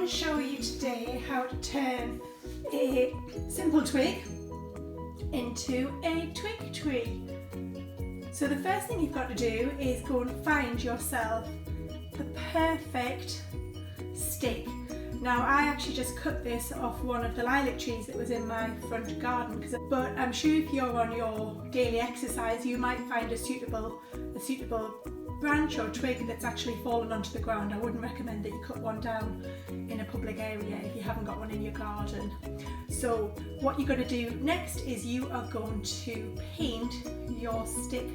to show you today how to turn a simple twig into a twig tree. So the first thing you've got to do is go and find yourself the perfect stick. Now I actually just cut this off one of the lilac trees that was in my front garden, but I'm sure if you're on your daily exercise you might find a suitable branch or twig that's actually fallen onto the ground. I wouldn't recommend that you cut one down in a public area if you haven't got one in your garden. So what you're going to do next is you are going to paint your stick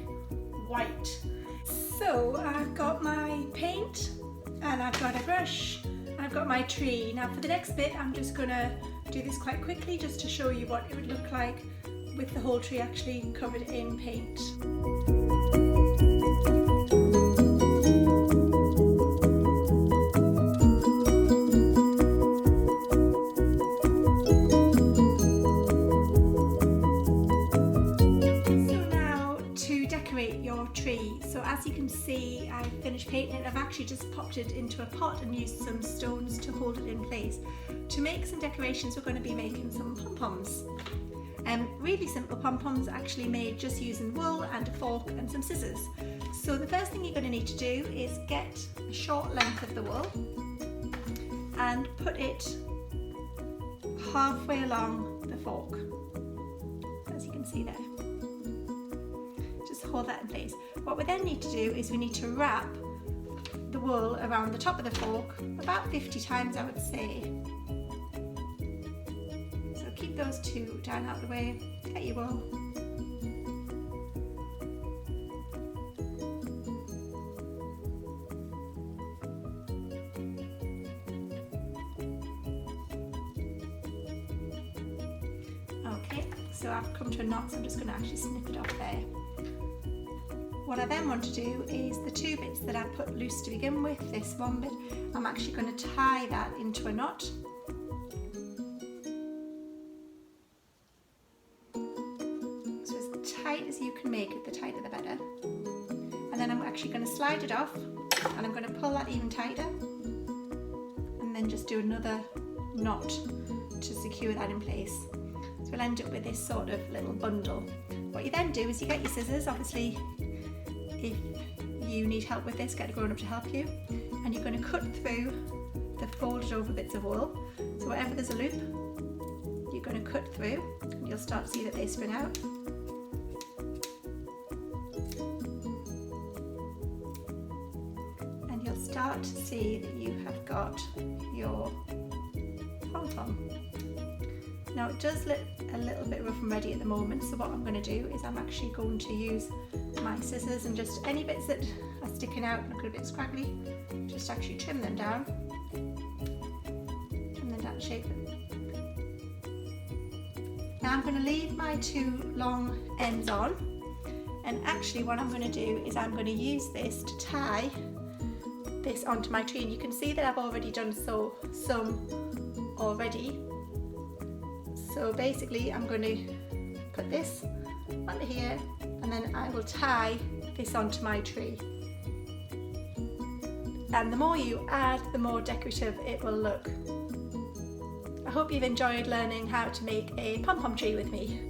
white. So I've got my paint and I've got a brush and I've got my tree. Now for the next bit I'm just going to do this quite quickly just to show you what it would look like with the whole tree actually covered in paint. Tree. So as you can see, I finished painting it. I've actually just popped it into a pot and used some stones to hold it in place. To make some decorations we're going to be making some pom-poms. Really simple pom-poms, actually made just using wool and a fork and some scissors. So the first thing you're going to need to do is get a short length of the wool and put it halfway along the fork, as you can see there. Hold that in place. What we then need to do is we need to wrap the wool around the top of the fork about 50 times, I would say. So keep those two down out the way, get your wool. Okay, so I've come to a knot, so I'm just going to actually snip it off there. What I then want to do is the two bits that I put loose to begin with, this one bit, I'm actually going to tie that into a knot. So as tight as you can make it, the tighter the better. And then I'm actually going to slide it off and I'm going to pull that even tighter and then just do another knot to secure that in place. So we'll end up with this sort of little bundle. What you then do is you get your scissors, obviously. If you need help with this, get a grown-up to help you, and you're going to cut through the folded over bits of wool. So wherever there's a loop, you're going to cut through and you'll start to see that they spring out. And you'll start to see that you have got your pom-pom. Now it does look a little bit rough and ready at the moment, so what I'm going to do is I'm actually going to use my scissors and just any bits that are sticking out and look a bit scraggly, just actually trim them down to shape them. Now I'm going to leave my two long ends on, and actually what I'm going to do is I'm going to use this to tie this onto my tree, and you can see that I've already done some already. So basically I'm going to put this onto here and then I will tie this onto my tree. And the more you add, the more decorative it will look. I hope you've enjoyed learning how to make a pom-pom tree with me.